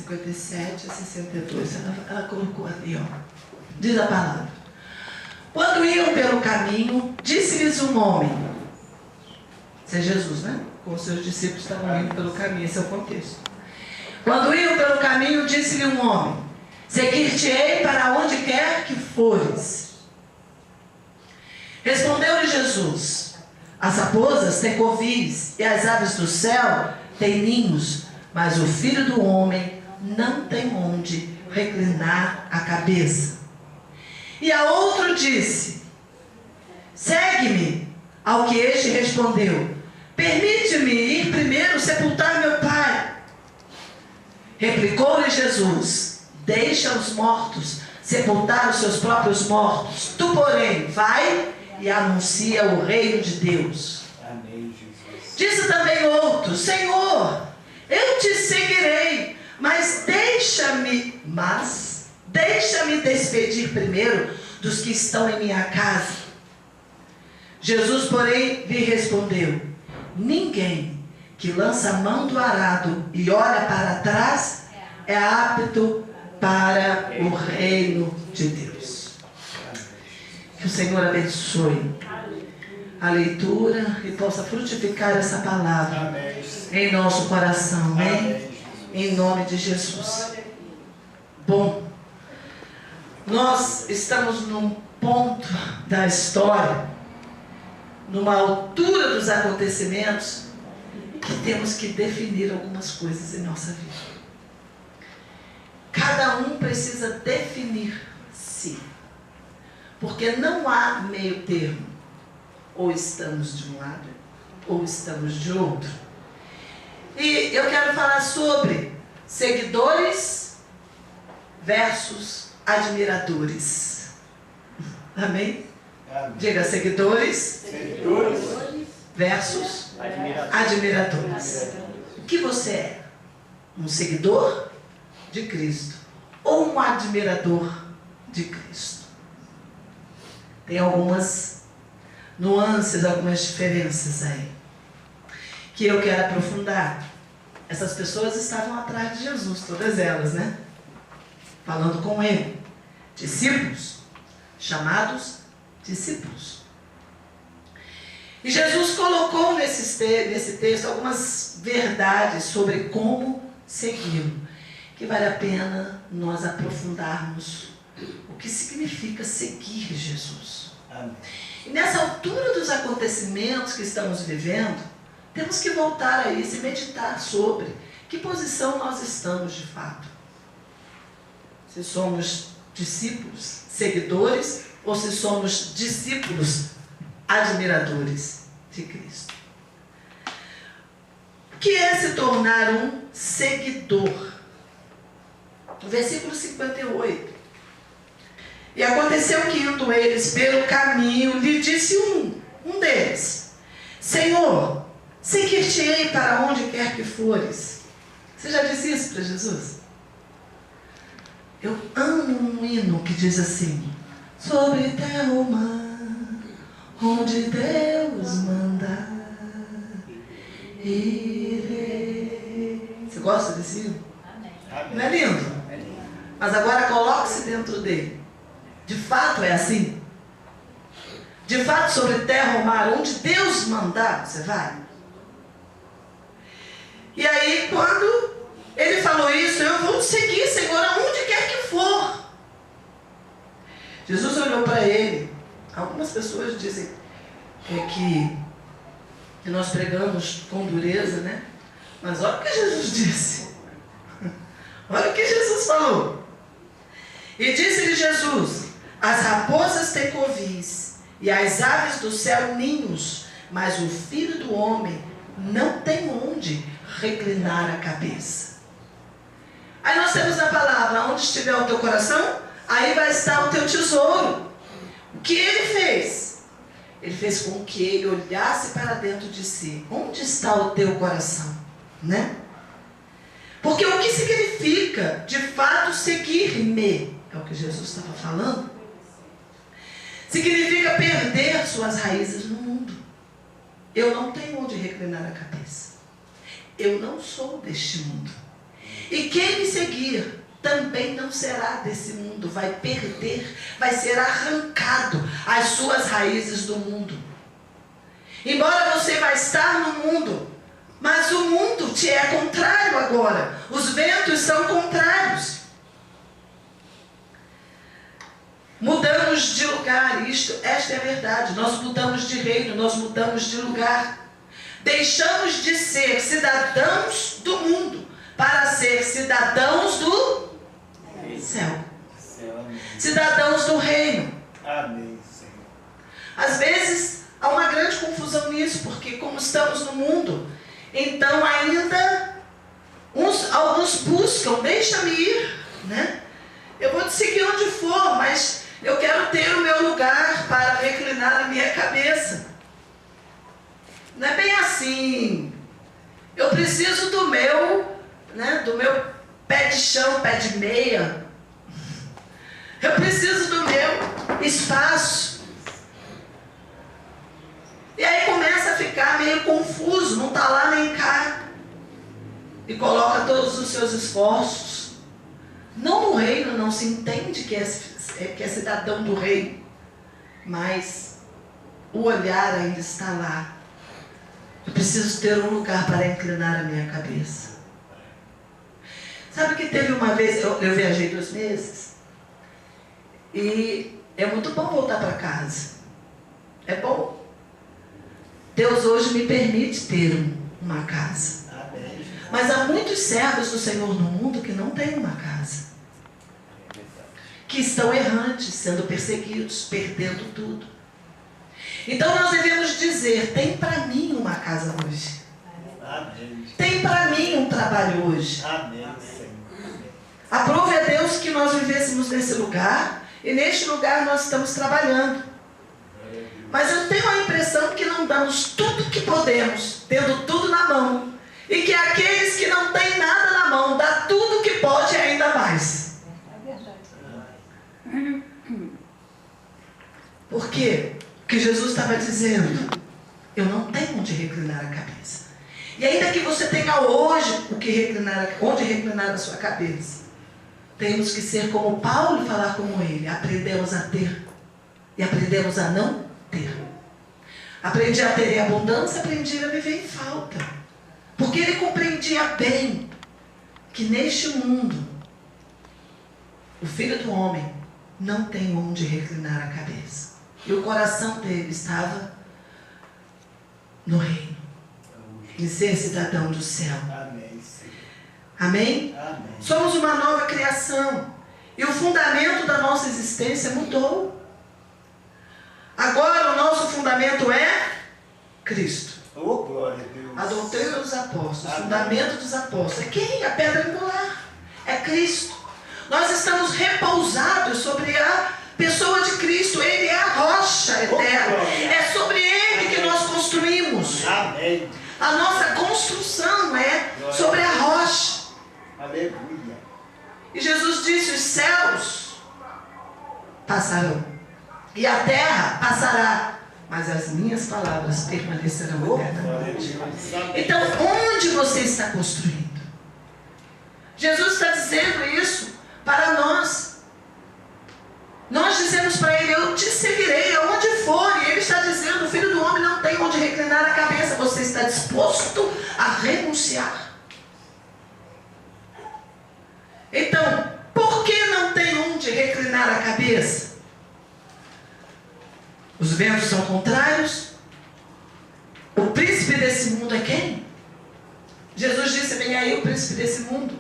57 a 62. Ela colocou ali, ó. Diz a palavra. Quando iam pelo caminho, disse-lhes um homem. Isso é Jesus, né? Com os seus discípulos estavam indo pelo caminho. Esse é o contexto. Quando iam pelo caminho, disse-lhe um homem: seguir-te-ei para onde quer que fores. Respondeu-lhe Jesus: as raposas têm covis e as aves do céu têm ninhos, mas o Filho do Homem não tem onde reclinar a cabeça. E a outro disse: segue-me. Ao que este respondeu: permite-me ir primeiro sepultar meu pai. Replicou-lhe Jesus: deixa os mortos sepultar os seus próprios mortos. Tu, porém, vai e anuncia o reino de Deus. Amém, Jesus. Disse também outro: Senhor, eu te seguirei, mas deixa-me despedir primeiro dos que estão em minha casa. Jesus, porém, lhe respondeu: ninguém que lança a mão do arado e olha para trás é apto para o reino de Deus. Que o Senhor abençoe a leitura e possa frutificar essa palavra em nosso coração, amém? Em nome de Jesus. Bom, nós estamos num ponto da história, numa altura dos acontecimentos, que temos que definir algumas coisas em nossa vida. Cada um precisa definir-se, porque não há meio termo. Ou estamos de um lado, ou estamos de outro. E eu quero falar sobre seguidores versus admiradores. Amém? Amém. Diga: seguidores Seguidores versus admiradores. O que você é? Um seguidor de Cristo ou um admirador de Cristo? Tem algumas nuances, algumas diferenças aí que eu quero aprofundar. Essas pessoas estavam atrás de Jesus, todas elas, né? Falando com ele. Discípulos, chamados discípulos. E Jesus colocou nesse texto algumas verdades sobre como segui-lo, que vale a pena nós aprofundarmos o que significa seguir Jesus. Amém. E nessa altura dos acontecimentos que estamos vivendo, temos que voltar a isso e meditar sobre que posição nós estamos de fato. Se somos discípulos, seguidores, ou se somos discípulos, admiradores de Cristo. O que é se tornar um seguidor? No versículo 58. E aconteceu que, indo eles pelo caminho, lhe disse um deles: Senhor, seguir-te-ei para onde quer que fores. Você já disse isso para Jesus? Eu amo um hino que diz assim: sobre terra ou mar, onde Deus mandar, irei. Você gosta desse hino? Amém. Não é lindo? Mas agora coloque-se dentro dele. De fato é assim? De fato, sobre terra ou mar, onde Deus mandar, você vai? E aí, quando ele falou isso: eu vou te seguir, Senhor, aonde quer que for. Jesus olhou para ele. Algumas pessoas dizem que nós pregamos com dureza, né? Mas olha o que Jesus disse. Olha o que Jesus falou. E disse-lhe Jesus: as raposas têm covis e as aves do céu ninhos, mas o Filho do Homem não tem onde reclinar a cabeça. Aí nós temos a palavra: onde estiver o teu coração, aí vai estar o teu tesouro. O que ele fez? Ele fez com que ele olhasse para dentro de si. Onde está o teu coração? Né? Porque o que significa, de fato, seguir-me? É o que Jesus estava falando. Significa perder suas raízes no mundo. Eu não tenho onde reclinar a cabeça. Eu não sou deste mundo. E quem me seguir também não será desse mundo, vai perder, vai ser arrancado as suas raízes do mundo. Embora você vai estar no mundo, mas o mundo te é contrário agora. Os ventos são contrários. Mudamos de lugar, esta é a verdade. Nós mudamos de reino, nós mudamos de lugar. Deixamos de ser cidadãos do mundo para ser cidadãos do céu. Cidadãos do reino. Amém, Senhor. Às vezes há uma grande confusão nisso, porque como estamos no mundo, então ainda alguns buscam, deixa-me ir, né? Eu vou te seguir onde for, mas eu quero ter o meu lugar para reclinar a minha cabeça. Não é bem assim. Eu preciso do meu pé de chão, pé de meia. Eu preciso do meu espaço. E aí começa a ficar meio confuso, não está lá nem cá. E coloca todos os seus esforços. Não no reino, não se entende que é cidadão do reino. Mas o olhar ainda está lá. Eu preciso ter um lugar para inclinar a minha cabeça. Sabe que teve uma vez, eu viajei 2 meses. E é muito bom voltar para casa. É bom. Deus hoje me permite ter uma casa. Amém. Mas há muitos servos do Senhor no mundo que não têm uma casa. Que estão errantes, sendo perseguidos, perdendo tudo. Então nós devemos dizer, tem para mim uma casa hoje. Amém. Tem para mim um trabalho hoje. Amém, Senhor. Aprove a Deus que nós vivêssemos nesse lugar. E neste lugar nós estamos trabalhando. Mas eu tenho a impressão que não damos tudo que podemos, tendo tudo na mão. E que aqueles que não têm nada na mão, dá tudo que pode e ainda mais. É verdade. Por quê? Porque Jesus estava dizendo, eu não tenho onde reclinar a cabeça. E ainda que você tenha hoje onde reclinar a sua cabeça, temos que ser como Paulo e falar como ele. Aprendemos a ter e aprendemos a não ter. Aprendi a ter em abundância, aprendi a viver em falta. Porque ele compreendia bem que neste mundo, o Filho do Homem não tem onde reclinar a cabeça. E o coração dele estava no reino. Em ser cidadão do céu. Amém, Senhor. Amém? Amém. Somos uma nova criação. E o fundamento da nossa existência mudou. Agora o nosso fundamento é Cristo. Oh, glória a Deus. A doutrina dos apóstolos, o Amém. fundamento dos apóstolos. É quem? A pedra angular. É Cristo. Nós estamos repousados sobre a pessoa de Cristo. Ele é a rocha eterna. É sobre Ele que nós construímos. Amém. A nossa construção é sobre a rocha. Aleluia. E Jesus disse, os céus passarão. E a terra passará. Mas as minhas palavras permanecerão Glória a eternamente. Deus. Amém. Então, onde você está construindo? Jesus está dizendo isso para nós. Nós dizemos para ele, eu te seguirei aonde for. E ele está dizendo, o Filho do Homem não tem onde reclinar a cabeça. Você está disposto a renunciar? Então, por que não tem onde reclinar a cabeça? Os ventos são contrários. O príncipe desse mundo é quem? Jesus disse, vem aí o príncipe desse mundo.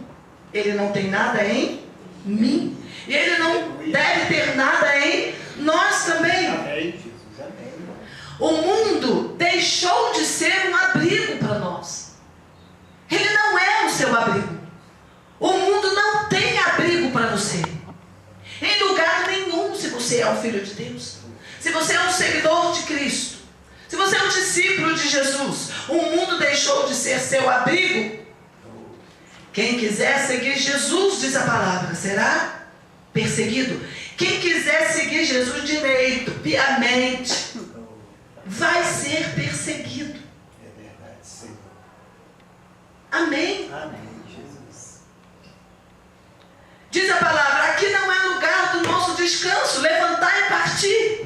Ele não tem nada em mim. E ele não deve ter nada em nós também. Amém, Jesus. Amém. O mundo deixou de ser um abrigo para nós. Ele não é o seu abrigo. O mundo não tem abrigo para você. Em lugar nenhum, se você é um filho de Deus. Se você é um seguidor de Cristo. Se você é um discípulo de Jesus. O mundo deixou de ser seu abrigo. Quem quiser seguir Jesus, diz a palavra, será perseguido. Quem quiser seguir Jesus direito, piamente, vai ser perseguido. É verdade, Senhor. Amém? Amém, Jesus. nosso descanso, levantar e partir.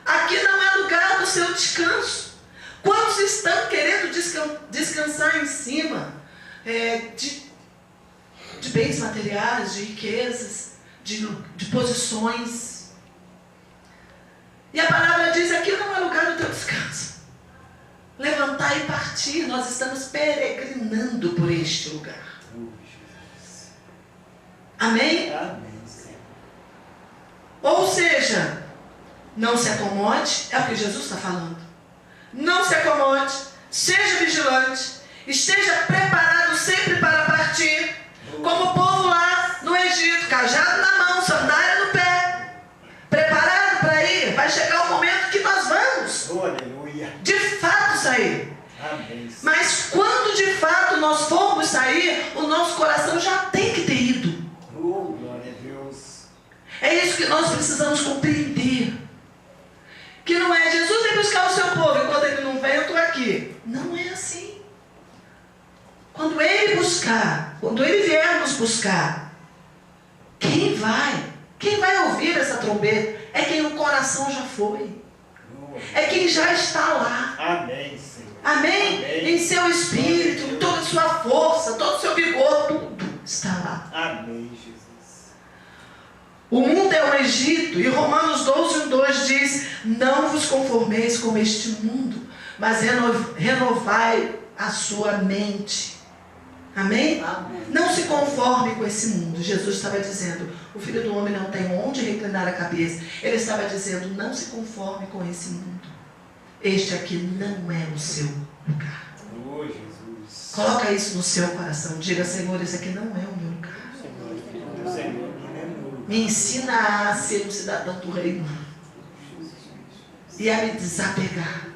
Aqui não é lugar do seu descanso. Quantos estão querendo descansar em cima de bens materiais, de riquezas, de posições? E a palavra diz: aqui não é lugar do teu descanso. Levantar e partir. Nós estamos peregrinando por este lugar. Amém? Amém. Ou seja, não se acomode, é o que Jesus está falando. Não se acomode, seja vigilante, esteja preparado sempre para partir, como o povo lá no Egito, cajado na mão, sandália no pé, preparado para ir. Vai chegar o momento que nós vamos, Aleluia. de fato, sair. Amém. Mas quando de fato nós formos sair, o nosso coração já tem que ter ido. Oh, glória a Deus. É isso que nós precisamos compreender. Que não é Jesus vem buscar o seu povo, enquanto ele não vem, eu estou aqui. Não é assim. Quando ele buscar, quando ele vier nos buscar, quem vai ouvir essa trombeta? É quem o coração já foi. É quem já está lá. Amém, Senhor. Amém? Amém. Em seu espírito, em toda a sua força, todo o seu vigor, tudo está lá. Amém, Jesus. O mundo é o Egito, e Romanos 12:2 diz: não vos conformeis com este mundo, mas renovai a sua mente. Amém? Amém. Não se conforme com esse mundo. Jesus estava dizendo: o Filho do Homem não tem onde reclinar a cabeça. Ele estava dizendo: não se conforme com esse mundo. Este aqui não é o seu lugar. Oh, Jesus. Coloca isso no seu coração. Diga: Senhor, esse aqui não é o meu lugar. Senhor. Me ensina a ser um cidadão do reino e a me desapegar.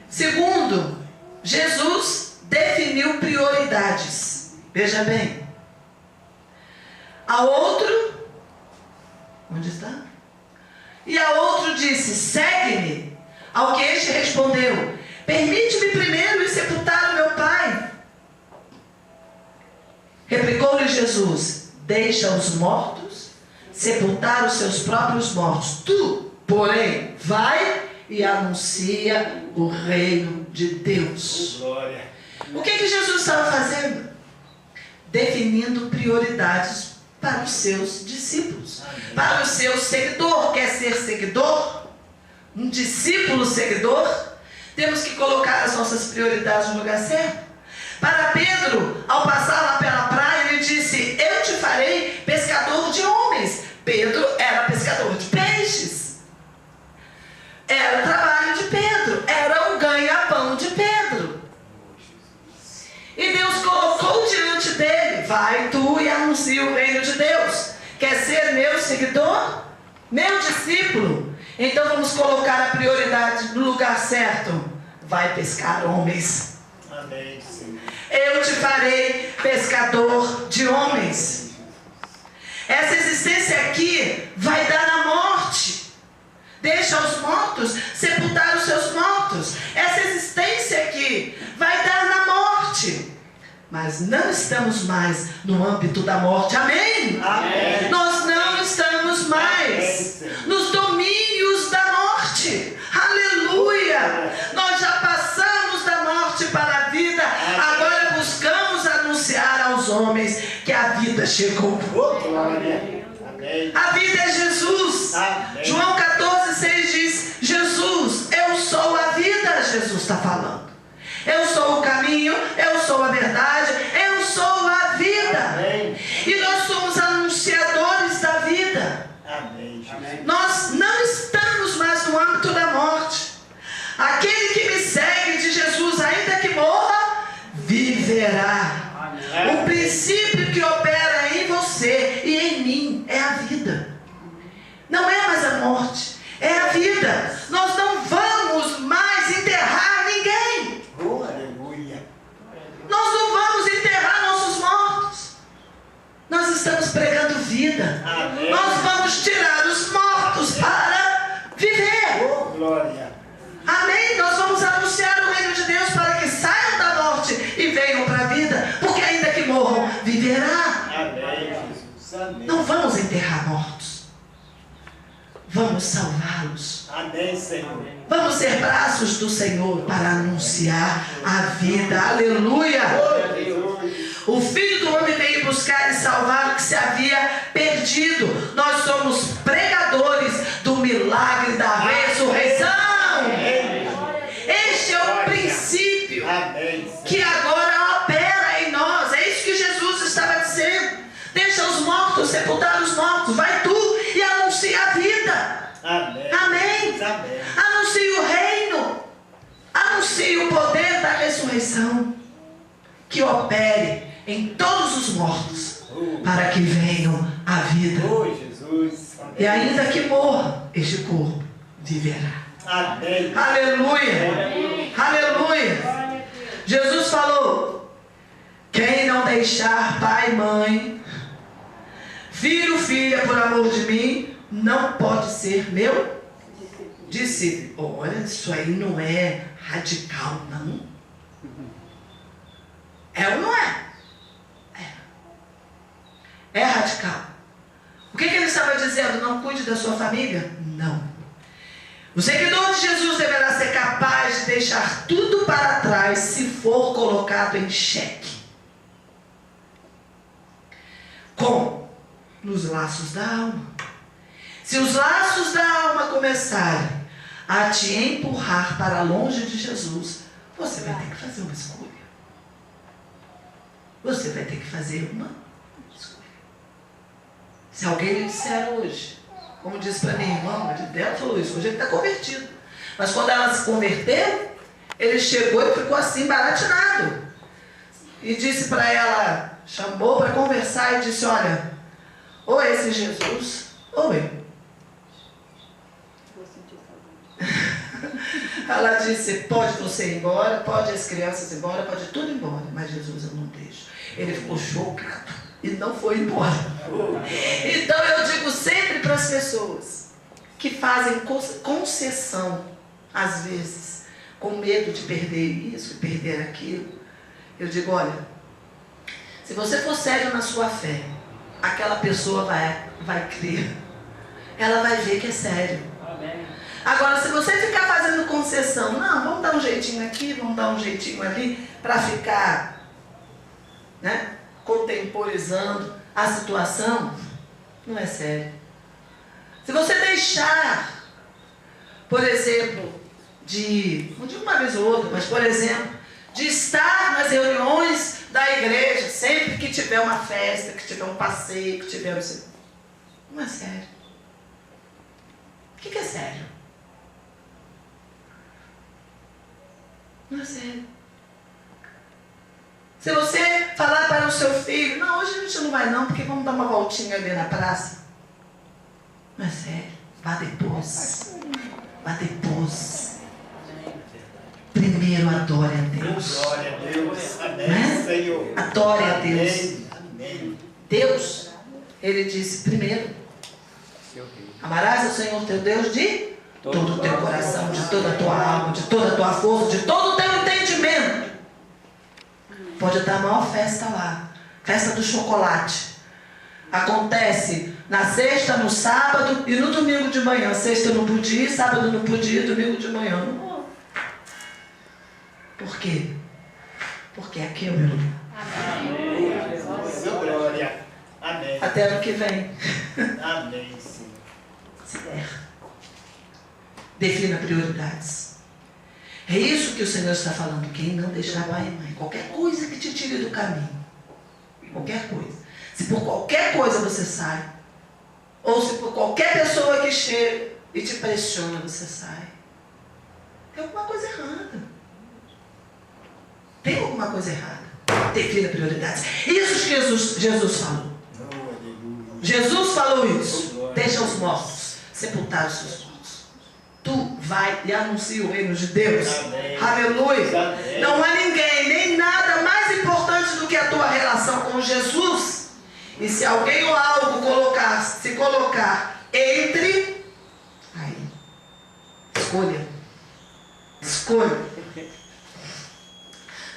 Segundo, Jesus definiu prioridades. Veja bem. A outro, onde está? E a outro disse: segue-me. Ao que este respondeu: permite-me primeiro ir sepultar o meu pai. Replicou-lhe Jesus: deixa os mortos sepultar os seus próprios mortos. Tu, porém, vai e anuncia o reino de Deus. Glória. O que Jesus estava fazendo? Definindo prioridades para os seus discípulos, para o seu seguidor. Quer ser seguidor? Um discípulo seguidor? Temos que colocar as nossas prioridades no lugar certo. Para Pedro, ao passar lá pela praia, ele disse: eu te farei pescador de homens. Pedro era pescador de peixes. Era o trabalho de Pedro, era o ganha-pão de Pedro. E Deus colocou diante dele: vai tu e anuncia o reino de Deus. Quer ser meu seguidor? Meu discípulo? Então vamos colocar a prioridade no lugar certo. Vai pescar homens. Amém, Senhor. Eu te farei pescador de homens. Essa existência aqui vai dar na morte. Deixa os mortos sepultar os seus mortos. Essa existência aqui vai dar na morte. Mas não estamos mais no âmbito da morte. Amém? Amém. Nós não estamos mais nos domínios da morte. Aleluia! Nós já passamos da morte para a vida. Agora buscamos anunciar aos homens que a vida chegou. Oh, glória. Amém. A vida é Jesus. Amém. João 14:6 diz: Jesus, eu sou a vida. Jesus está falando. Eu sou o caminho, eu sou a verdade, eu sou a vida. Amém. E nós somos anunciadores da vida. Amém. Amém. Nós não estamos mais no âmbito da morte. Aquele que me segue de Jesus, ainda que morra, viverá. Amém. O princípio que opera em você e em mim é a vida. Não é mais a morte, é a vida. Nós não vamos mais enterrar ninguém. Oh, aleluia. Nós não vamos enterrar nossos mortos. Nós estamos pregando vida. Amém. Nós vamos tirar os mortos para viver. Oh, glória. Amém? Nós vamos anunciar o reino de Deus para que saiam da morte e venham para a vida. Porque ainda que morram, viverá. Amém, Jesus. Amém. Não vamos vamos enterrar mortos. Vamos salvá-los. Amém, Senhor. Vamos ser braços do Senhor para anunciar a vida. Aleluia! O Filho do Homem veio buscar e salvar o que se havia perdido. Nós somos pregadores do milagre da ressurreição. Este é o princípio que agora opera em nós. É isso que Jesus estava dizendo. Deixa os mortos sepultar os mortos. Vai tu e anuncia a vida. Amém. Amém. Anuncie o reino. Anuncie o poder da ressurreição. Que opere em todos os mortos, para que venham à vida. Jesus. E ainda que morra, este corpo viverá. Amém. Aleluia. Aleluia. Jesus falou: quem não deixar pai e mãe, filho, filha, por amor de mim, não pode ser meu discípulo. Olha, isso aí não é radical, não. É ou não é? É radical. O que ele estava dizendo? Não cuide da sua família? Não. O seguidor de Jesus deverá ser capaz de deixar tudo para trás se for colocado em xeque. Como? Nos laços da alma. Se os laços da alma começarem a te empurrar para longe de Jesus, você vai ter que fazer uma escolha. Você vai ter que fazer uma escolha. Se alguém lhe disser hoje, como disse para minha irmã, a marido dela falou isso, hoje ele está convertido. Mas quando ela se converteu, ele chegou e ficou assim, baratinado. E disse para ela, chamou para conversar e disse: olha, ou esse Jesus, ou eu. Ela disse: pode você ir embora, pode as crianças ir embora, pode tudo ir embora, mas Jesus eu não deixo. Ele ficou chocado e não foi embora. Então eu digo sempre para as pessoas que fazem concessão, às vezes, com medo de perder isso e perder aquilo, eu digo: olha, se você for sério na sua fé, aquela pessoa vai crer, ela vai ver que é sério. Agora, se você ficar fazendo concessão, não, vamos dar um jeitinho aqui, vamos dar um jeitinho ali, para ficar, né, contemporizando a situação, não é sério. Se você deixar, por exemplo, não digo uma vez ou outra, mas por exemplo, de estar nas reuniões da igreja, sempre que tiver uma festa, que tiver um passeio, que tiver... Não é sério. O que é sério? Não é sério. Se você falar para o seu filho: não, hoje a gente não vai não, porque vamos dar uma voltinha ali na praça. Não é sério. Vá depois. Vá depois. Primeiro adore a Deus. Glória a Deus. Amém, Né? Senhor. Adore a Deus. Amém. Deus, ele disse primeiro: amarás ao Senhor teu Deus de todo o teu coração, de toda a tua alma, de toda a tua força, de todo o teu entendimento. Pode estar a maior festa lá, festa do chocolate. Acontece na sexta, no sábado e no domingo de manhã. Sexta não podia, sábado não podia, domingo de manhã não. Por quê? Porque aqui é o meu lugar. Glória. Amém. Até ano que vem. Amém, Senhor. Se der. Defina prioridades. É isso que o Senhor está falando. Quem não deixar pai e mãe, qualquer coisa que te tire do caminho, qualquer coisa, se por qualquer coisa você sai, ou se por qualquer pessoa que chega e te pressiona você sai, tem alguma coisa errada. Tem alguma coisa errada. Defina prioridades. Isso que Jesus falou. Jesus falou isso. Deixa os mortos sepultar os seus mortos. Tu vai e anuncia o reino de Deus. Amém. Aleluia. Amém. Não há ninguém, nem nada mais importante do que a tua relação com Jesus. E se alguém ou algo se colocar entre, aí, escolha. Escolha.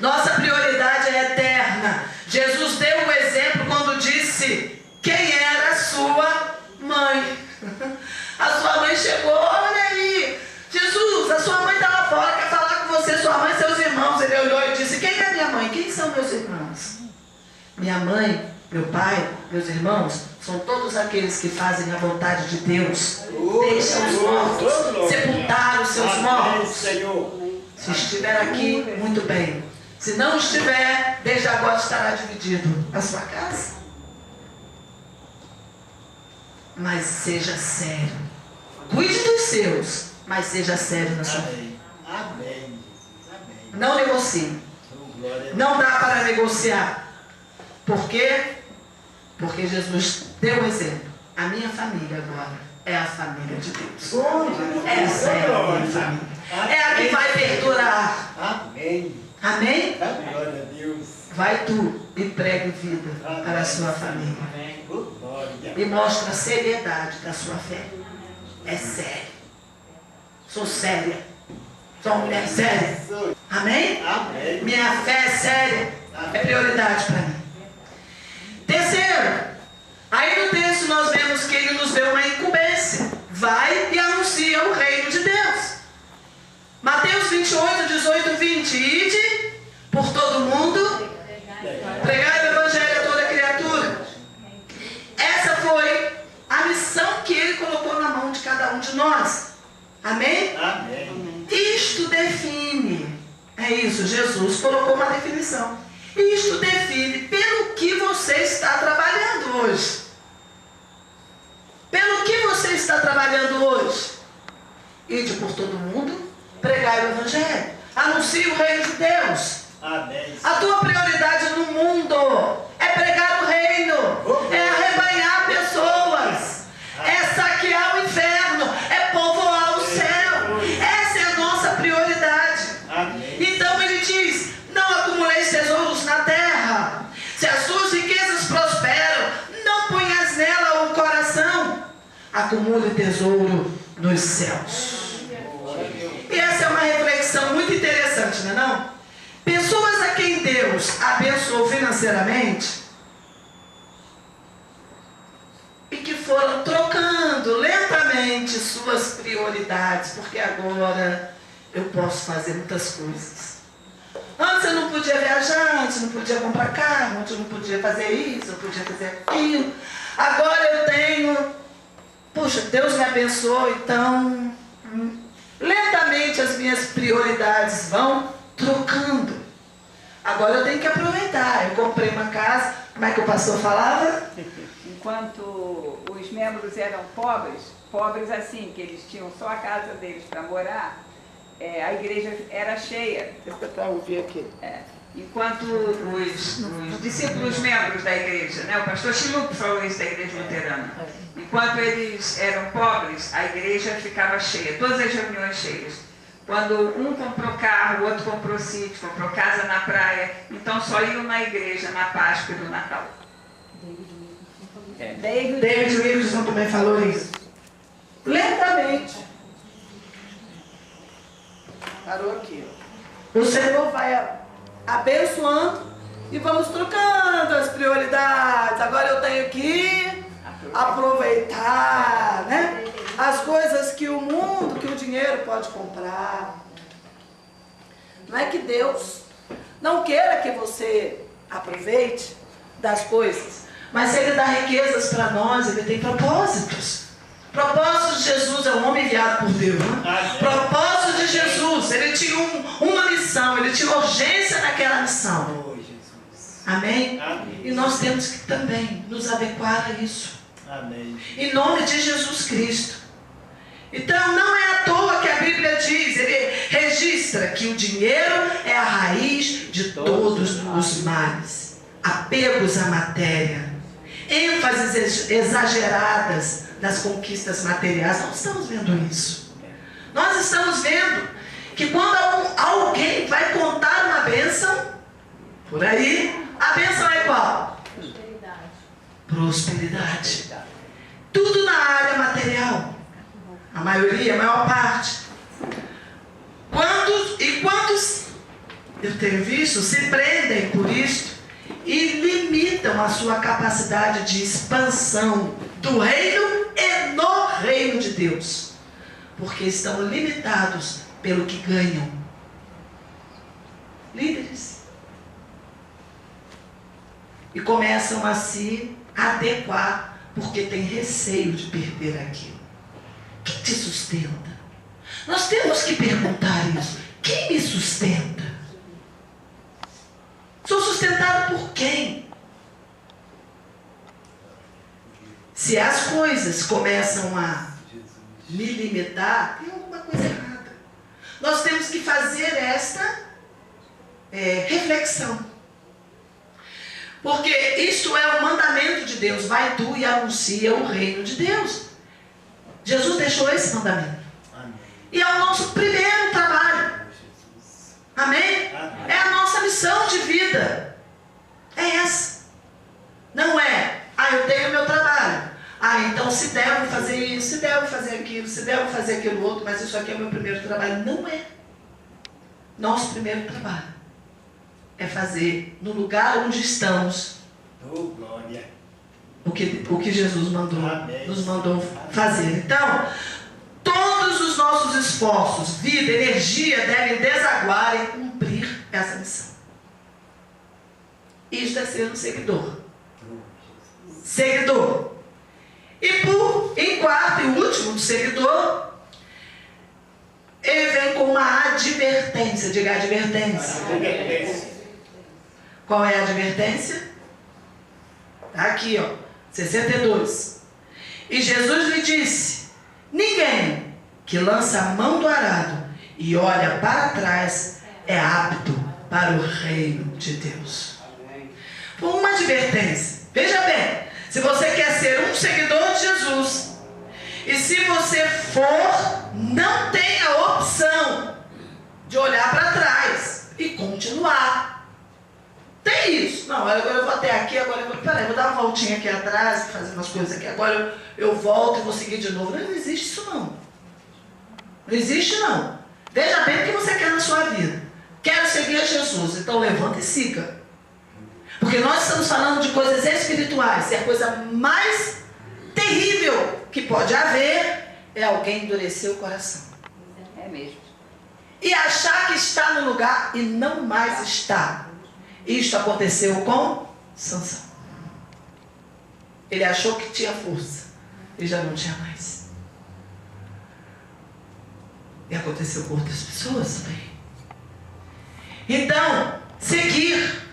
Nossa prioridade é eterna. Jesus deu um exemplo quando disse quem era a sua chegou, olha aí, Jesus, a sua mãe está lá fora, quer falar com você, sua mãe e seus irmãos. Ele olhou e disse, quem é minha mãe? Quem são meus irmãos? Minha mãe, meu pai, meus irmãos, são todos aqueles que fazem a vontade de Deus. Deixam os mortos, sepultar os seus mortos. Se estiver aqui, muito bem. Se não estiver, desde agora estará dividido a sua casa. Mas seja sério. Cuide dos seus, mas seja sério na sua vida. Amém. Não negocie. Não dá para negociar. Por quê? Porque Jesus deu um exemplo. A minha família agora é a família de Deus. Essa é a minha família. É a que vai perdurar. Amém. Amém? Glória a Deus. Vai tu e pregue vida para a sua família. Glória. E mostra a seriedade da sua fé. É sério. Sou séria. Sou uma mulher séria. Amém? Amém. Minha fé é séria. É prioridade para mim. Terceiro, aí no texto nós vemos que ele nos deu uma incumbência. Vai e anuncia o reino de Deus. Mateus 28, 18, 20. Ide por todo mundo, pregai o evangelho a toda criatura. Essa foi a missão que ele colocou na mão de cada um de nós. Amém? Amém. Isto define. É isso, Jesus colocou uma definição. Isto define pelo que você está trabalhando hoje. Pelo que você está trabalhando hoje. Ide por todo mundo, pregai o evangelho, anuncie o reino de Deus. Amém. A tua prioridade no mundo é pregar o reino, é arrebanhar pessoas, é saquear o inferno, é povoar o céu. Essa é a nossa prioridade. Amém. Então ele diz, não acumuleis tesouros na terra. Se as suas riquezas prosperam, não ponhas nela o coração. Acumule tesouro nos céus. E essa é uma reflexão muito interessante, não é não? Pessoas a quem Deus abençoou financeiramente e que foram trocando lentamente suas prioridades, porque agora eu posso fazer muitas coisas. Antes eu não podia viajar, antes eu não podia comprar carro, antes eu não podia fazer isso, não podia fazer aquilo. Agora eu tenho, puxa, Deus me abençoou, então lentamente as minhas prioridades vão trocando. Agora eu tenho que aproveitar. Eu comprei uma casa, como é que o pastor falava? Enquanto os membros eram pobres assim, que eles tinham só a casa deles para morar, a igreja era cheia. Deixa eu tentar ouvir aqui. Enquanto os discípulos membros da igreja, né, o pastor Chilup falou isso da igreja luterana, enquanto eles eram pobres, a igreja ficava cheia, todas as reuniões cheias. Quando um comprou carro, o outro comprou sítio, comprou casa na praia, então só iam na igreja na Páscoa e no Natal. David Wilson também falou isso. Lentamente. Parou aqui. O Senhor vai abençoando e vamos trocando as prioridades. Agora eu tenho que aproveitar, né? As coisas que o mundo, que o dinheiro pode comprar. Não é que Deus não queira que você aproveite das coisas, mas se Ele dá riquezas para nós, Ele tem propósitos. Propósito de Jesus é um homem enviado por Deus, né? Propósito de Jesus, Ele tinha uma missão, Ele tinha urgência naquela missão. Amém? Amém. E nós temos que também nos adequar a isso. Amém. Em nome de Jesus Cristo. Então não é à toa que a Bíblia diz, ele registra que o dinheiro é a raiz de todos os males. Apegos à matéria, ênfases exageradas nas conquistas materiais. Nós estamos vendo isso. Nós estamos vendo que quando alguém vai contar uma bênção, por aí, a bênção é qual? Prosperidade. Tudo na área material. A maioria, a maior parte. Quantos eu tenho visto se prendem por isso e limitam a sua capacidade de expansão do reino e no reino de Deus. porque estão limitados pelo que ganham. Líderes. E começam a se adequar porque tem receio de perder aquilo. Quem te sustenta? Nós temos que perguntar isso. Quem me sustenta? Sou sustentado por quem? Se as coisas começam a me limitar, tem alguma coisa errada. Nós temos que fazer esta reflexão. Porque isto é o mandamento de Deus. Vai tu e anuncia o reino de Deus. Jesus deixou esse mandamento. Amém. E é o nosso primeiro trabalho. Amém? Amém. É a nossa missão de vida. É essa. Não é, eu tenho meu trabalho. Então se devo fazer isso, se devo fazer aquilo, se devo fazer aquilo outro, mas isso aqui é o meu primeiro trabalho. Não é. Nosso primeiro trabalho é fazer no lugar onde estamos Oh, glória. o que Jesus Amém. nos mandou fazer. Então, todos os nossos esforços, vida, energia, devem desaguar em cumprir essa missão. Isto é ser um seguidor. Seguidor. E em quarto e último do seguidor, ele vem com uma advertência. Diga advertência. Qual é a advertência? Está aqui, 62. E Jesus lhe disse: ninguém que lança a mão do arado e olha para trás é apto para o reino de Deus. Foi uma advertência. Veja bem, se você quer ser um seguidor de Jesus, e se você for, não tem a opção de olhar para trás e continuar. Tem isso. Não, agora eu vou até aqui, agora eu vou dar uma voltinha aqui atrás, fazer umas coisas aqui, agora eu volto e vou seguir de novo. Não existe isso não. Não existe não. Veja bem o que você quer na sua vida. Quero seguir a Jesus, então levanta e siga. Porque nós estamos falando de coisas espirituais, e a coisa mais terrível que pode haver é alguém endurecer o coração. É mesmo. E achar que está no lugar e não mais está. Isto aconteceu com Sansão. Ele achou que tinha força e já não tinha mais. E aconteceu com outras pessoas também. Então, seguir.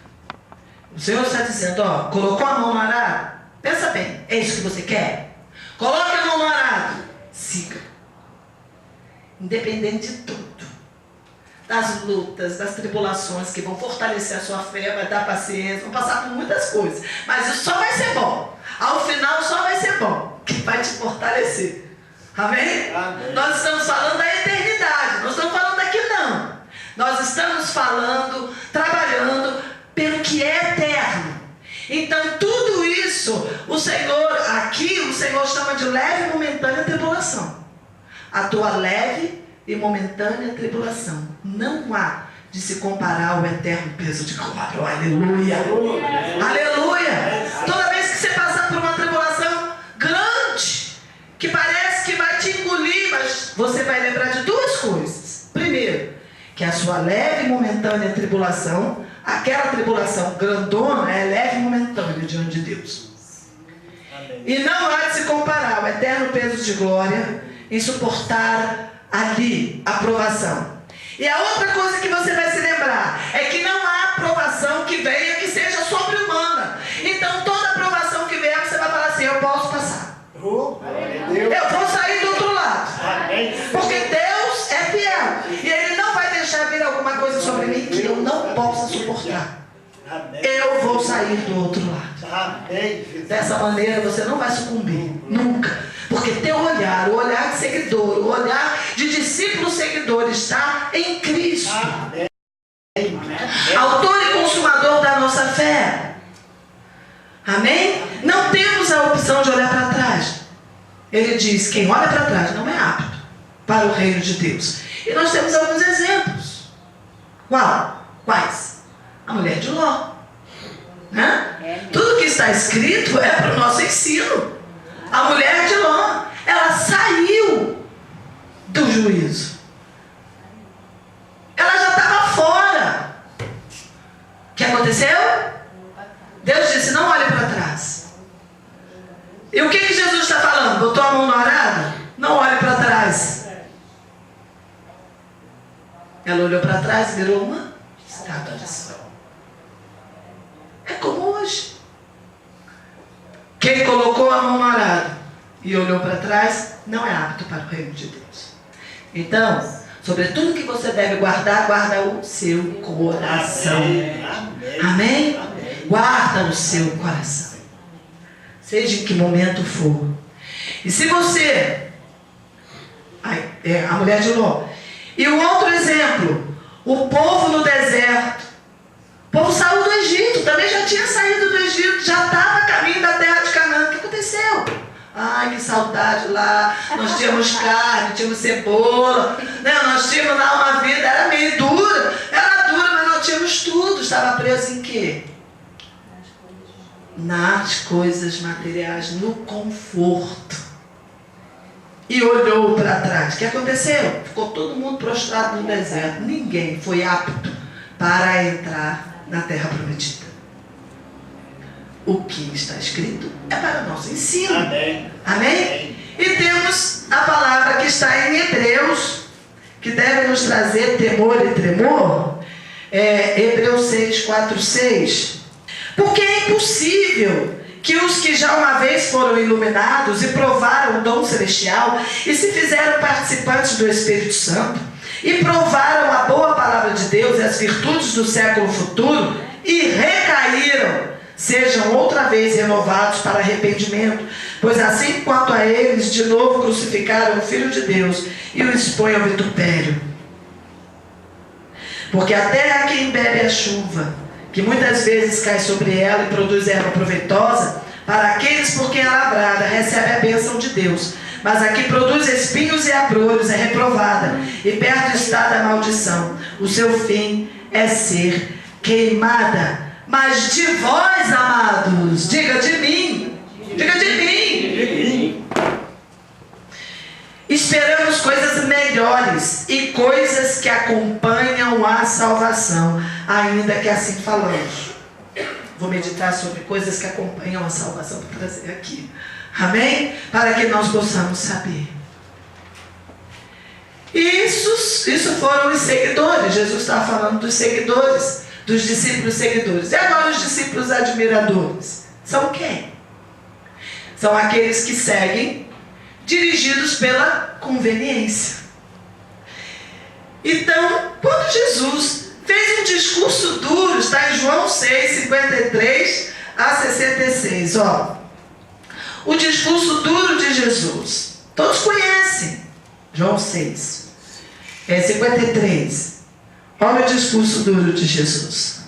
O Senhor está dizendo, colocou a mão no arado. Pensa bem, é isso que você quer? Coloque a mão no arado. Siga. Independente de tudo. Das lutas, das tribulações que vão fortalecer a sua fé, vai dar paciência, vão passar por muitas coisas. Mas isso só vai ser bom. Ao final só vai ser bom. Que vai te fortalecer. Amém? Amém. Nós estamos falando da eternidade. Não estamos falando daqui não. Nós estamos falando, trabalhando pelo que é eterno. Então tudo isso, o Senhor chama de leve e momentânea tribulação. A tua leve e momentânea tribulação não há de se comparar ao eterno peso de glória. Oh, aleluia! Aleluia! Toda vez que você passar por uma tribulação grande, que parece que vai te engolir, mas você vai lembrar de duas coisas. Primeiro, que a sua leve e momentânea tribulação, aquela tribulação grandona, é leve e momentânea diante de Deus. Amém. E não há de se comparar ao eterno peso de glória em suportar ali a provação. E a outra coisa que você vai se lembrar é que não há provação que venha que seja sobre-humana. Então toda provação que vier você vai falar assim: eu posso passar. Oh, glória a Deus. Eu vou sair do outro lado. Amém. Porque Deus é fiel. E Ele não vai deixar vir alguma coisa sobre mim que eu não possa suportar. Amém. Eu vou sair do outro lado. Amém. Dessa maneira você não vai sucumbir. Nunca. Porque teu olhar, o olhar de seguidor, o olhar de discípulo seguidor está em Cristo. Amém. Autor e consumador da nossa fé. Amém? Não temos a opção de olhar para trás. Ele diz: quem olha para trás não é apto para o reino de Deus. E nós temos alguns exemplos. Quais? A mulher de Ló. Né? Tudo que está escrito é para o nosso ensino. A mulher de Ló, ela saiu do juízo. Ela já estava fora. O que aconteceu? Deus disse, não olhe para trás. E o que Jesus está falando? Botou a mão no arado? Não olhe para trás. Ela olhou para trás e virou uma estátua de sal. É como hoje. Quem colocou a mão no arado e olhou para trás, não é apto para o reino de Deus. Então, sobre tudo que você deve guardar, guarda o seu coração. Amém. Amém? Amém. Guarda o seu coração. Seja em que momento for. E se você... a mulher de Ló. E o outro exemplo, o povo no deserto. O povo saiu do Egito, também já tinha saído do Egito, já estava a caminho da terra de Canaã. O que aconteceu? Ai, que saudade lá. Nós tínhamos carne, tínhamos cebola, né? Nós tínhamos lá uma vida, era meio dura. Era dura, mas nós tínhamos tudo. Estava preso em quê? Nas coisas materiais, no conforto. E olhou para trás. O que aconteceu? Ficou todo mundo prostrado no deserto. Ninguém foi apto para entrar na terra prometida. O que está escrito é para nosso ensino. Amém. Amém? E temos a palavra que está em Hebreus, que deve nos trazer temor e tremor. Hebreus 6, 4, 6. Porque é impossível que os que já uma vez foram iluminados e provaram o dom celestial e se fizeram participantes do Espírito Santo e provaram a boa palavra de Deus e as virtudes do século futuro e recaíram, sejam outra vez renovados para arrependimento, pois assim quanto a eles de novo crucificaram o Filho de Deus e o expõem ao vitupério. Porque a terra que embebe a chuva, que muitas vezes cai sobre ela e produz erva proveitosa, para aqueles por quem é lavrada, recebe a bênção de Deus. Mas a que produz espinhos e abrolhos é reprovada, e perto está da maldição. O seu fim é ser queimada. Mas de vós, amados, diga de mim, esperamos coisas melhores e coisas que acompanham a salvação, ainda que assim falamos. Vou meditar sobre coisas que acompanham a salvação para trazer aqui. Amém? Para que nós possamos saber. Isso foram os seguidores. Jesus estava falando dos seguidores, dos discípulos seguidores. E agora os discípulos admiradores. São quem? São aqueles que seguem, dirigidos pela conveniência. Então, quando Jesus fez um discurso duro, está em João 6, 53 a 66, o discurso duro de Jesus, todos conhecem, João 6, 53, olha o discurso duro de Jesus.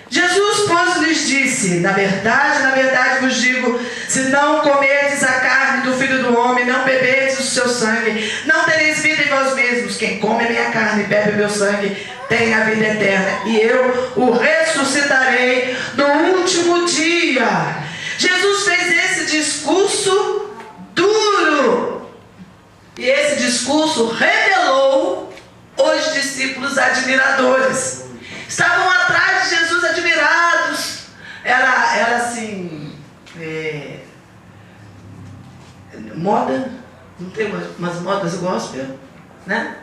Jesus, pois, lhes disse, na verdade vos digo, se não comerdes a carne do Filho do Homem, não beberdes o seu sangue, não tereis vida em vós mesmos. Quem come a minha carne e bebe o meu sangue, tem a vida eterna, e eu o ressuscitarei no último dia. Jesus fez esse discurso duro, e esse discurso revelou os discípulos admiradores. Estavam atrás de Jesus admirados. Era assim, moda, não tem umas modas gospel, né?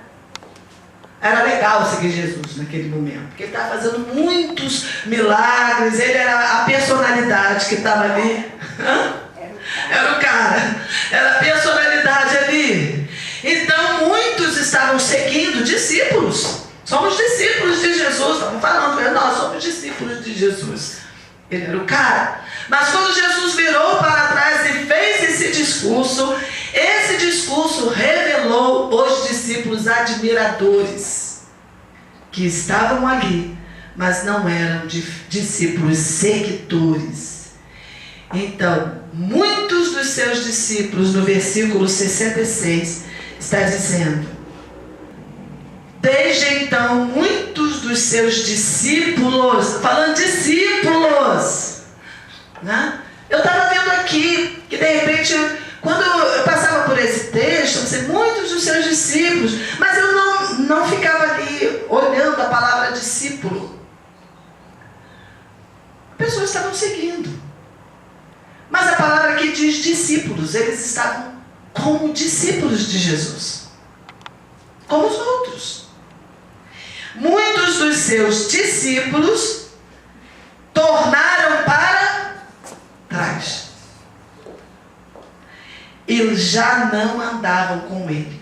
Era legal seguir Jesus naquele momento, porque ele estava fazendo muitos milagres, ele era a personalidade que estava ali. Era o cara, era a personalidade ali. Então muitos estavam seguindo, discípulos. Somos discípulos de Jesus, estamos falando, nós somos discípulos de Jesus. Ele era o cara. Mas quando Jesus virou para trás e fez esse discurso revelou os discípulos admiradores que estavam ali, mas não eram discípulos seguidores. Então, muitos dos seus discípulos, no versículo 66, está dizendo: desde então, muitos dos seus discípulos, falando discípulos, né? Eu estava vendo aqui, que de repente, quando eu passava por esse texto, muitos dos seus discípulos, estavam seguindo. Mas a palavra aqui diz discípulos. Eles estavam como discípulos de Jesus, como os outros. Muitos dos seus discípulos tornaram para trás. Eles já não andavam com ele.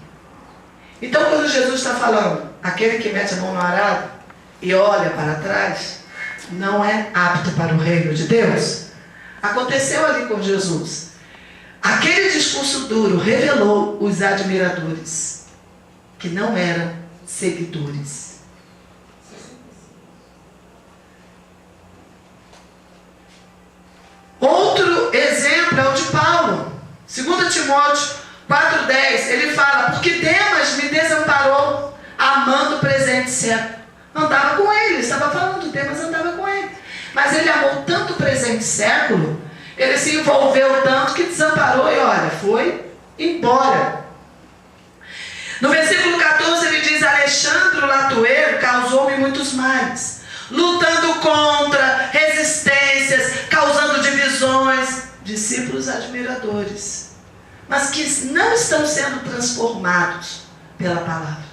Então, quando Jesus está falando, aquele que mete a mão no arado e olha para trás, não é apto para o reino de Deus. Aconteceu ali com Jesus. Aquele discurso duro revelou os admiradores, que não eram seguidores. Outro exemplo é o de Paulo. 2 Timóteo 4,10, ele fala: porque Demas me desamparou, amando o presente século. Andava com ele, estava falando, Demas andava com ele. Mas ele amou tanto o presente século, ele se envolveu tanto que desamparou e olha, foi embora. No versículo 14 ele diz: Alexandre o latoeiro causou-me muitos males, lutando contra resistências, causando divisões. Discípulos admiradores, mas que não estão sendo transformados pela palavra.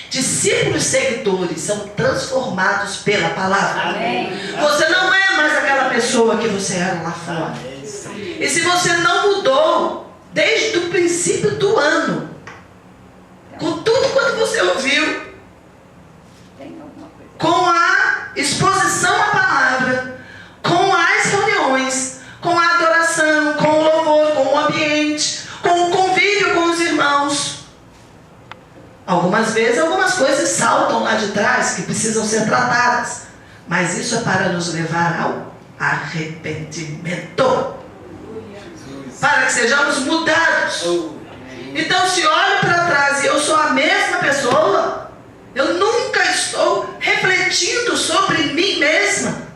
Discípulos seguidores são transformados pela palavra. Amém. Você não é mais aquela pessoa que você era lá fora. E se você não mudou desde o princípio do ano, com tudo quanto você ouviu, com a exposição à palavra, com as reuniões, com a adoração, com o louvor, com o ambiente, com o convívio com os irmãos, algumas vezes algumas coisas saltam lá de trás que precisam ser tratadas, mas isso é para nos levar ao arrependimento, para que sejamos mudados. Então, se olho para trás e eu sou a mesma pessoa, eu nunca estou refletindo sobre mim mesma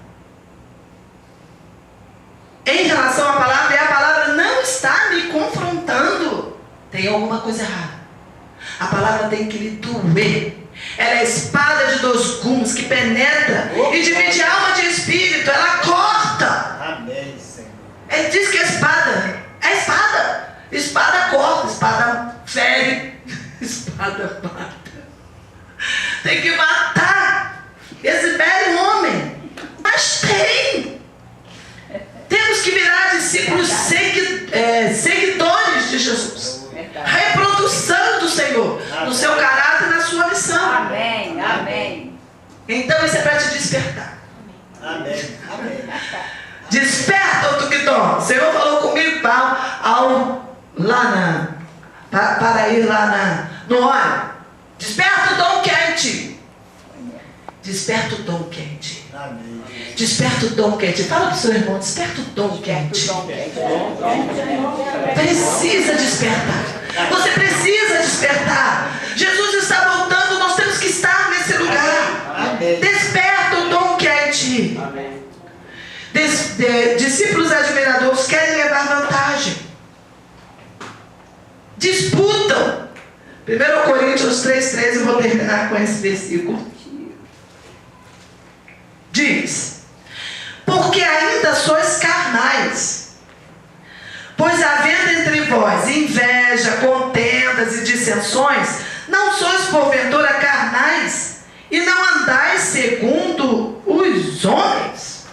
em relação à palavra, e a palavra não está me confrontando, tem alguma coisa errada. A palavra tem que lhe doer. Ela é a espada de 2 gumes que penetra e divide alma de espírito. Ela corta. Amém, Senhor. Ele diz que a espada é espada. Espada corta, espada fere, espada mata. Tem que matar esse velho homem. Mas temos que virar discípulos seguidores de Jesus. Reprodução do Senhor, no seu caráter e na sua missão. Amém, amém. Então isso é para te despertar. Amém, amém. Desperta, o Tuquiton. O Senhor falou comigo para ir lá no óleo. Desperta o dom que é em ti. Desperta o dom que é em ti. Amém. Desperta o dom que é em ti. Fala para o seu irmão, desperta o dom que é em ti. Precisa despertar. Você precisa despertar. Jesus está voltando, nós temos que estar nesse lugar. Amém. Desperta o dom que é em ti. Amém. Discípulos admiradores querem levar vantagem. Disputam. 1 Coríntios 3,13, eu vou terminar com esse versículo. Diz: porque ainda sois carnais, pois havendo entre vós inveja, contendas e dissensões, não sois porventura carnais, e não andais segundo os homens.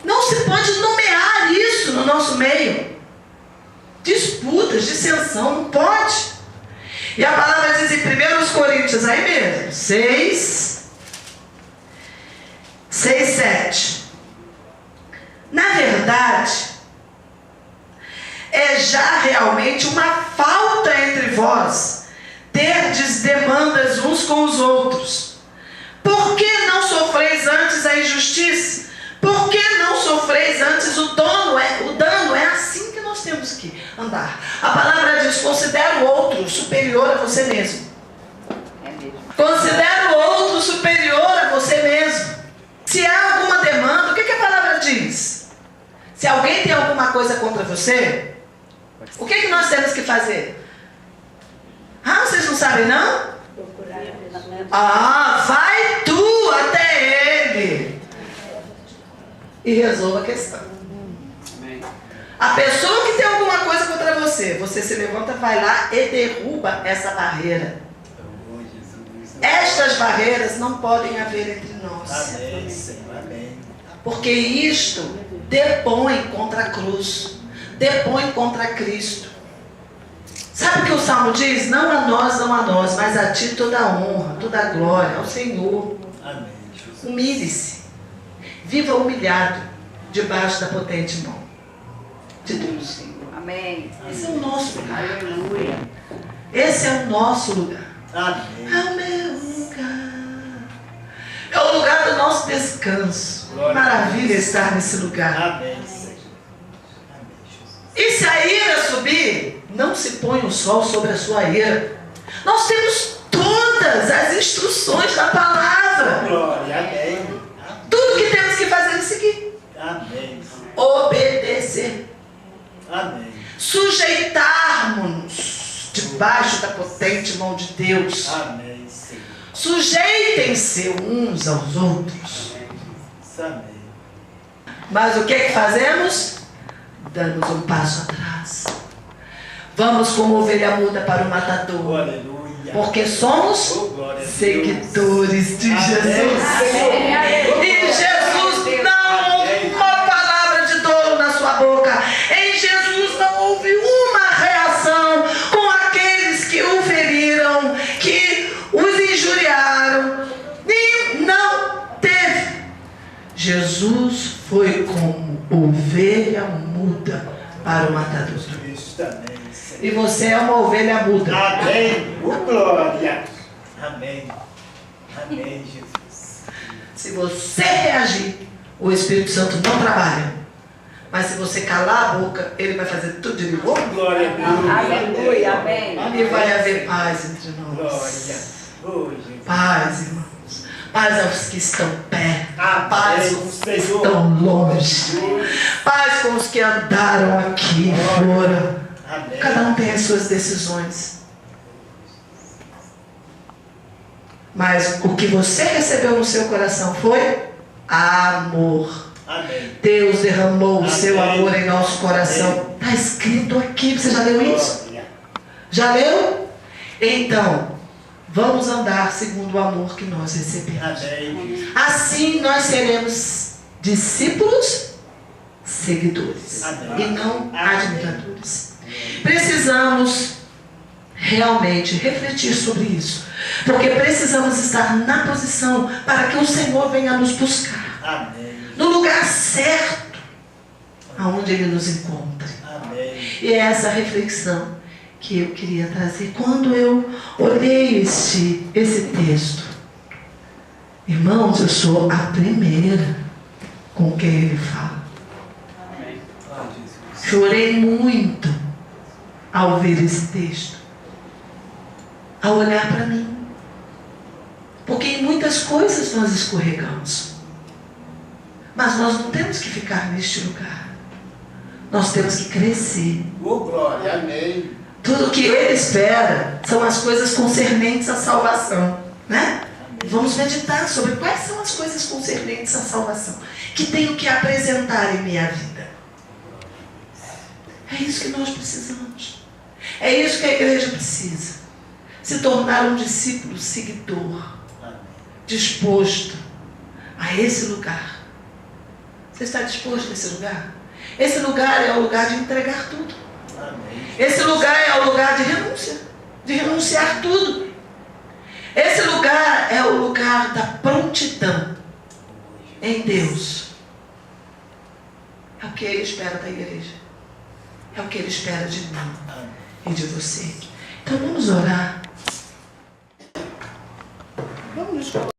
Não se pode nomear isso no nosso meio. Disputas, dissensão, não pode. E a palavra diz em 1 Coríntios, aí mesmo, 6:7. Na verdade, é já realmente uma falta entre vós terdes demandas uns com os outros. Por que não sofreis antes a injustiça? Por que não sofreis antes o dano? É assim que nós temos que andar. A palavra diz: considera o outro superior a você mesmo. Considera o outro superior a você mesmo. Se há alguma demanda, o que a palavra diz? Se alguém tem alguma coisa contra você, o que nós temos que fazer? Ah, vocês não sabem não? Vai tu até ele. e resolva a questão. A pessoa que tem alguma coisa contra você, você se levanta, vai lá e derruba essa barreira. Estas barreiras não podem haver entre nós. Amém, Senhor. Amém. Porque isto depõe contra a cruz, depõe contra Cristo. Sabe o que o Salmo diz? Não a nós, mas a ti toda a honra, toda a glória, ao Senhor. Amém, Jesus. Humilhe-se. Viva humilhado debaixo da potente mão de Deus. Amém. Esse é o nosso lugar. Aleluia. Esse é o nosso lugar. Amém. É o meu lugar. É o lugar do nosso descanso. Glória Maravilha estar nesse lugar. Amém, Senhor. Amém, Jesus. E se a ira subir, não se põe o sol sobre a sua ira. Nós temos todas as instruções da palavra. Glória. Amém. Tudo que temos que fazer é seguir. Amém. Obedecer. Amém. Sujeitarmos-nos debaixo da potente mão de Deus. Amém, Senhor. Sujeitem-se uns aos outros. Amém. Mas o que é que fazemos? Damos um passo atrás. Vamos como ovelha muda para o matador. Aleluia. Porque somos Oh, glória a Deus. seguidores de Amém, Jesus. Senhor. E Jesus não houve uma palavra de dolo na sua boca. Em Jesus não houve uma reação com aqueles que o feriram, que os injuriaram. Não teve. Jesus foi como ovelha muda para o matador. Cristo, amém, Senhor. E você é uma ovelha muda. Amém. Oh, glória. Amém. Amém, Jesus. Se você reagir, o Espírito Santo não trabalha. Mas se você calar a boca, ele vai fazer tudo de novo. Oh, glória a Deus. Aleluia. Amém. E vai haver paz entre nós. Glória. Oh, Jesus. Paz, irmãos. Paz aos que estão perto. Paz com os que Senhor. estão longe. Paz com os que andaram aqui fora. Amém. Cada um tem as suas decisões. Mas o que você recebeu no seu coração foi amor. Amém. Deus derramou o seu Amém. amor em nosso coração. Está escrito aqui. Você já leu isso? Glória. Já leu? Então, vamos andar segundo o amor que nós recebemos. Amém. Assim nós seremos discípulos seguidores. Amém. E não admiradores. Precisamos realmente refletir sobre isso. Porque precisamos estar na posição para que o Senhor venha nos buscar. Amém. No lugar certo, aonde Ele nos encontra. Amém. E é essa reflexão que eu queria trazer. Quando eu olhei esse texto, irmãos, eu sou a primeira com quem ele fala. Oh, Jesus. Chorei muito ao ver esse texto, ao olhar para mim. Porque em muitas coisas nós escorregamos. Mas nós não temos que ficar neste lugar. Nós temos que crescer. Oh, glória. Amém. Tudo que Ele espera são as coisas concernentes à salvação, né? Vamos meditar sobre quais são as coisas concernentes à salvação que tenho que apresentar em minha vida. É isso que nós precisamos. É isso que a igreja precisa. Se tornar um discípulo seguidor, disposto a esse lugar. Você está disposto a esse lugar? Esse lugar é o lugar de entregar tudo. Amém. Esse lugar é o lugar de renúncia, de renunciar tudo. Esse lugar é o lugar da prontidão em Deus. É o que Ele espera da igreja. É o que Ele espera de mim e de você. Então vamos orar. Vamos nos